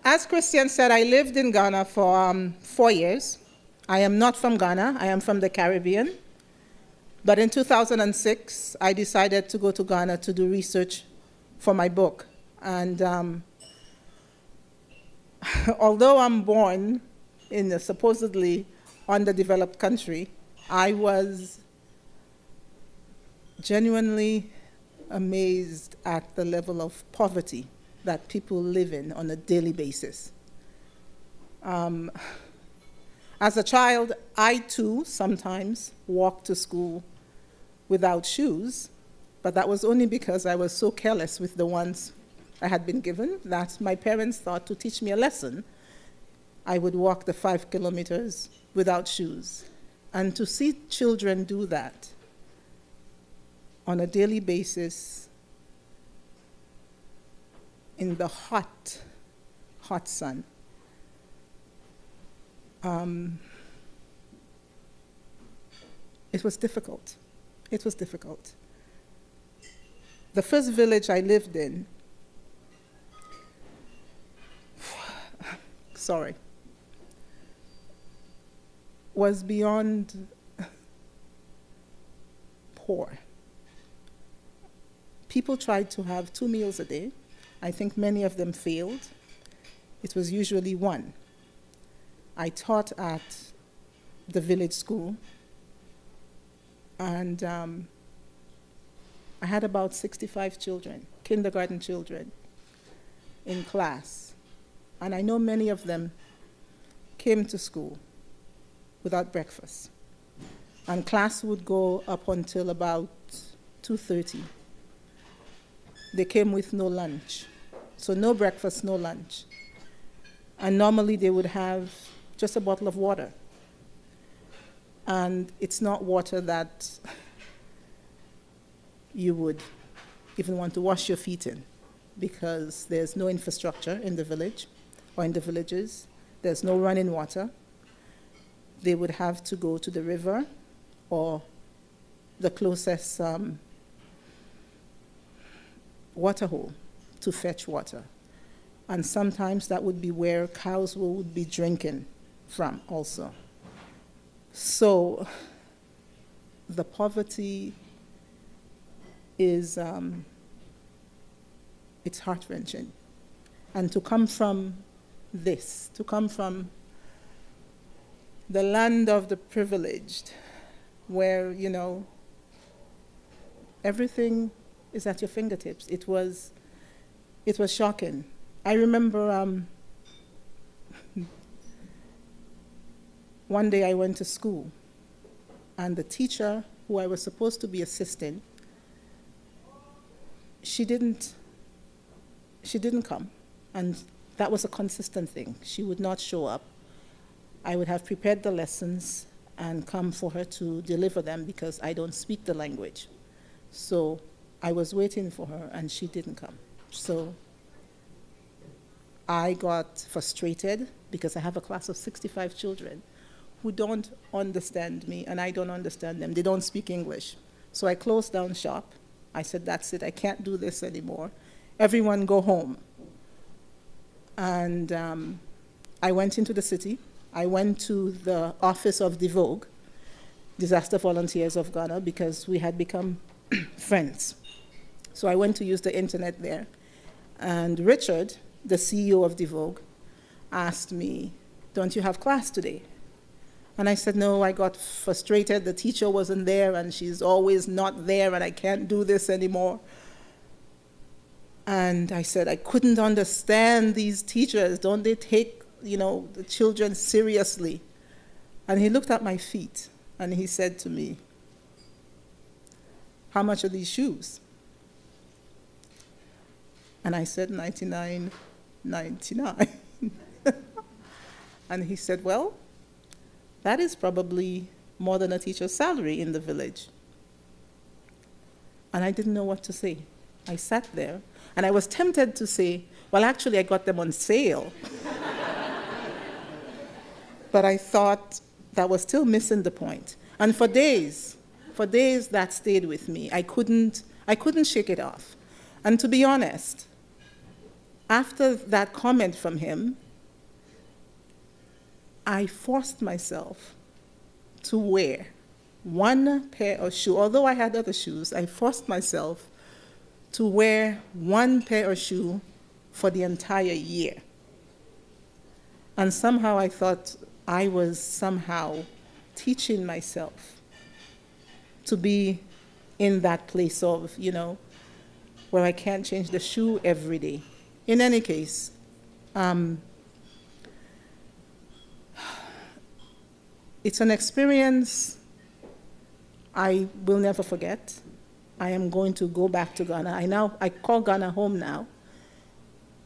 as Christian said, I lived in Ghana for 4 years. I am not from Ghana. I am from the Caribbean. But in 2006, I decided to go to Ghana to do research for my book. And although I'm born in a supposedly underdeveloped country, I was genuinely amazed at the level of poverty that people live in on a daily basis. As a child, I too sometimes walked to school without shoes, but that was only because I was so careless with the ones I had been given that my parents thought to teach me a lesson, I would walk the 5 kilometers without shoes. And to see children do that on a daily basis in the hot, hot sun, it was difficult. It was difficult. The first village I lived in, was beyond poor. People tried to have 2 meals a day. I think many of them failed. It was usually 1. I taught at the village school, and I had about 65 children, kindergarten children, in class. And I know many of them came to school without breakfast. And class would go up until about 2:30. They came with no lunch. So no breakfast, no lunch. And normally they would have just a bottle of water. And it's not water that you would even want to wash your feet in, because there's no infrastructure in the village or in the villages. There's no running water. They would have to go to the river or the closest water hole to fetch water. And sometimes that would be where cows would be drinking from also. So the poverty is, it's heart-wrenching. And to come from this, to come from the land of the privileged, where, you know, everything is at your fingertips. It was shocking. I remember one day I went to school, and the teacher who I was supposed to be assisting, she didn't come. And that was a consistent thing. She would not show up. I would have prepared the lessons and come for her to deliver them because I don't speak the language. So I was waiting for her, and she didn't come. So I got frustrated because I have a class of 65 children who don't understand me, and I don't understand them. They don't speak English. So I closed down shop. I said, that's it, I can't do this anymore. Everyone go home. And I went into the city. I went to the office of DIVOG, Disaster Volunteers of Ghana, because we had become friends. So I went to use the internet there. And Richard, the CEO of DIVOG, asked me, don't you have class today? And I said, no, I got frustrated. The teacher wasn't there, and she's always not there, and I can't do this anymore. And I said, I couldn't understand these teachers. Don't they take, you know, the children seriously? And he looked at my feet, and he said to me, how much are these shoes? And I said, $99.99. And he said, well, that is probably more than a teacher's salary in the village. And I didn't know what to say. I sat there, and I was tempted to say, well, actually, I got them on sale. But I thought that was still missing the point. And for days that stayed with me. I couldn't shake it off. And to be honest, after that comment from him, I forced myself to wear one pair of shoes. Although I had other shoes, I forced myself to wear one pair of shoes for the entire year. And somehow I thought I was somehow teaching myself to be in that place of, where I can't change the shoe every day. In any case, it's an experience I will never forget. I am going to go back to Ghana. I call Ghana home now.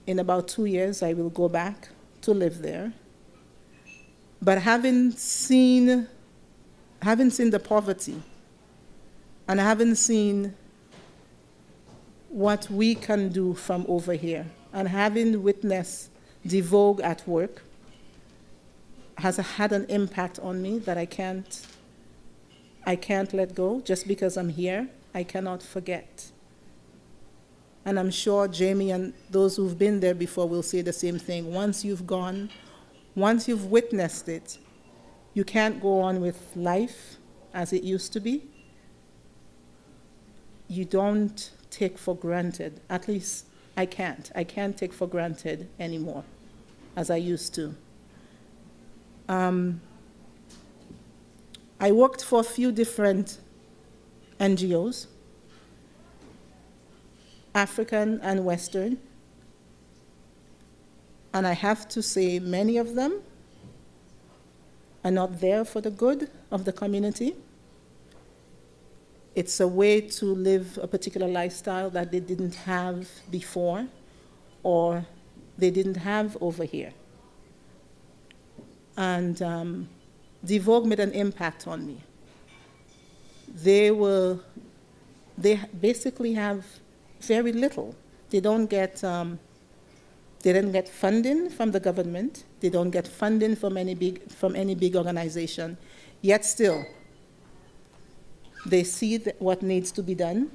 In about 2 years, I will go back to live there. But having seen the poverty, and having seen what we can do from over here, and having witnessed DIVOG at work, has had an impact on me that I can't let go. Just because I'm here, I cannot forget. And I'm sure Jamie and those who've been there before will say the same thing. Once you've gone, once you've witnessed it, you can't go on with life as it used to be. You don't take for granted, at least I can't. I can't take for granted anymore as I used to. I worked for a few different NGOs, African and Western, and I have to say many of them are not there for the good of the community. It's a way to live a particular lifestyle that they didn't have before or they didn't have over here. And DIVOG made an impact on me. They basically have very little. They don't get funding from the government. They don't get funding from any big organization. Yet still, they see what needs to be done.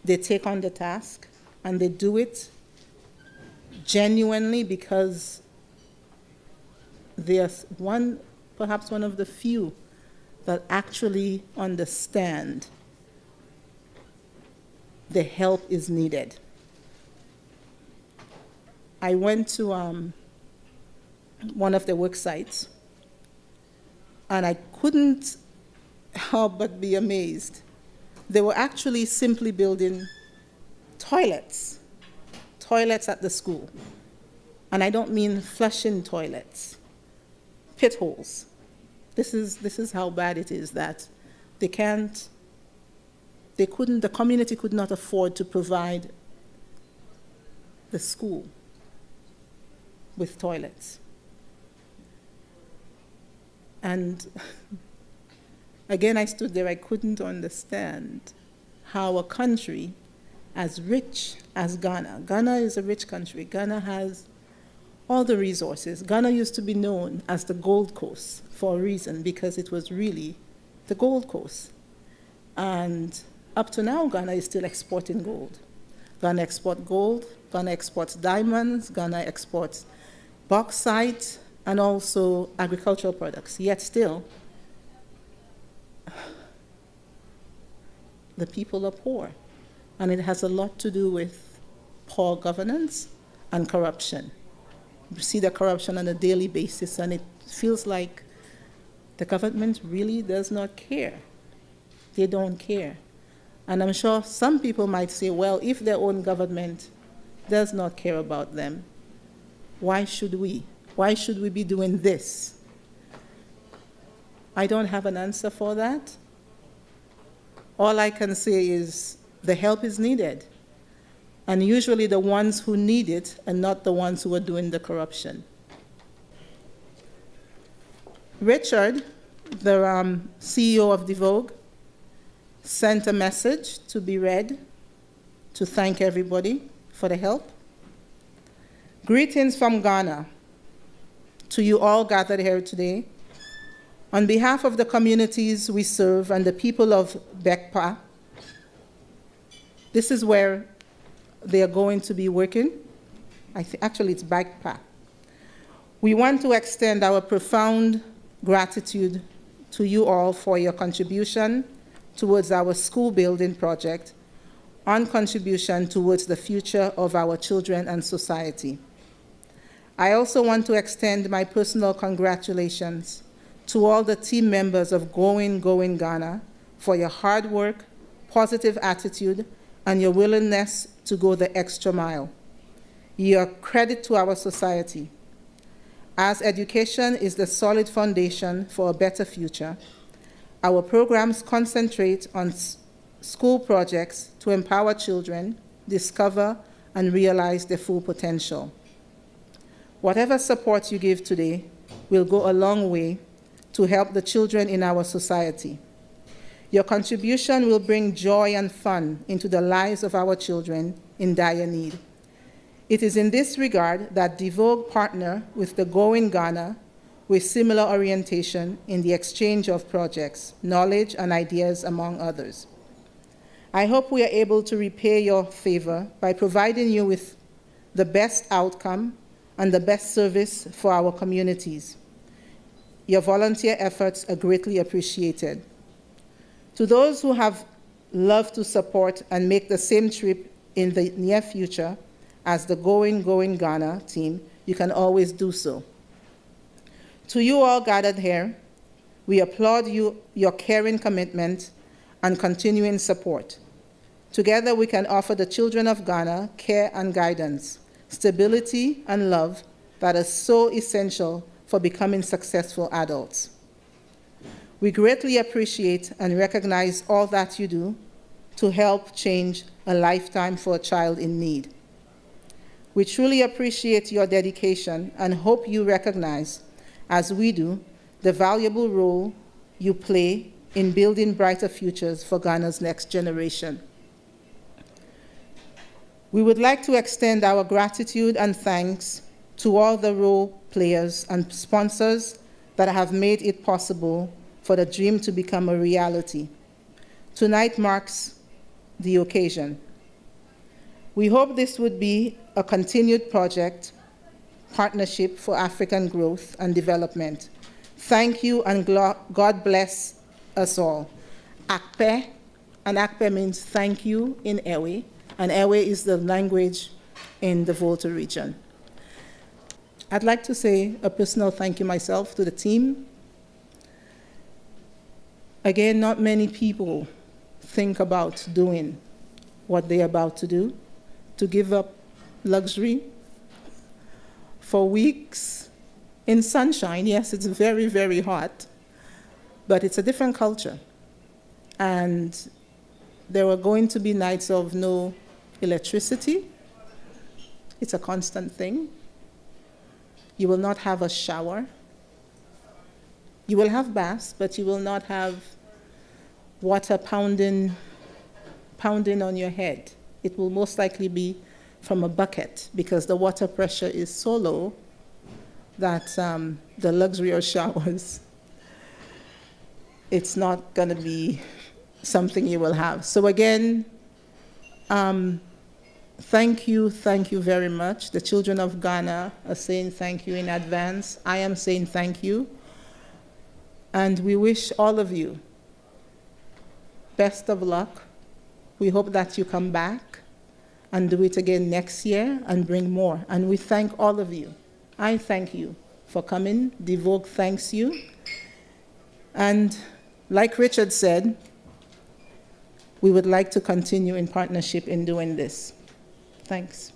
They take on the task, and they do it genuinely because they're perhaps one of the few that actually understand the help is needed. I went to one of their work sites, and I couldn't help but be amazed. They were actually simply building toilets at the school. And I don't mean flushing toilets, pit holes. This is how bad it is that the community could not afford to provide the school with toilets. And again, I stood there, I couldn't understand how a country as rich as Ghana is a rich country. Ghana has all the resources. Ghana used to be known as the Gold Coast for a reason, because it was really the Gold Coast. And up to now, Ghana is still exporting gold. Ghana exports gold, Ghana exports diamonds, Ghana exports bauxite, and also agricultural products. Yet still, the people are poor. And it has a lot to do with poor governance and corruption. We see the corruption on a daily basis, and it feels like the government really does not care. They don't care. And I'm sure some people might say, well, if their own government does not care about them, why should we? Why should we be doing this? I don't have an answer for that. All I can say is the help is needed. And usually the ones who need it are not the ones who are doing the corruption. Richard, the CEO of DIVOG, sent a message to be read to thank everybody for the help. Greetings from Ghana to you all gathered here today. On behalf of the communities we serve and the people of Bekpa, this is where they are going to be working. Actually, it's backpack. We want to extend our profound gratitude to you all for your contribution towards our school building project and contribution towards the future of our children and society. I also want to extend my personal congratulations to all the team members of Going Ghana for your hard work, positive attitude, and your willingness to go the extra mile. You are a credit to our society. As education is the solid foundation for a better future, our programs concentrate on school projects to empower children, discover, and realize their full potential. Whatever support you give today will go a long way to help the children in our society. Your contribution will bring joy and fun into the lives of our children in dire need. It is in this regard that DIVOG partner with the Going Ghana with similar orientation in the exchange of projects, knowledge, and ideas, among others. I hope we are able to repay your favor by providing you with the best outcome and the best service for our communities. Your volunteer efforts are greatly appreciated. To those who have loved to support and make the same trip in the near future as the Going Ghana team, you can always do so. To you all gathered here, we applaud your caring commitment and continuing support. Together, we can offer the children of Ghana care and guidance, stability and love that is so essential for becoming successful adults. We greatly appreciate and recognize all that you do to help change a lifetime for a child in need. We truly appreciate your dedication and hope you recognize, as we do, the valuable role you play in building brighter futures for Ghana's next generation. We would like to extend our gratitude and thanks to all the role players and sponsors that have made it possible for the dream to become a reality. Tonight marks the occasion. We hope this would be a continued partnership for African growth and development. Thank you, and God bless us all. Akpe, and Akpe means thank you in Ewe, and Ewe is the language in the Volta region. I'd like to say a personal thank you myself to the team. Again, not many people think about doing what they're about to do, to give up luxury for weeks in sunshine. Yes, it's very, very hot, but it's a different culture. And there are going to be nights of no electricity. It's a constant thing. You will not have a shower. You will have baths, but you will not have water pounding on your head. It will most likely be from a bucket because the water pressure is so low that the luxury of showers, it's not going to be something you will have. So again, thank you very much. The children of Ghana are saying thank you in advance. I am saying thank you. And we wish all of you best of luck. We hope that you come back and do it again next year and bring more. And we thank all of you. I thank you for coming. DIVOG thanks you. And like Richard said, we would like to continue in partnership in doing this. Thanks.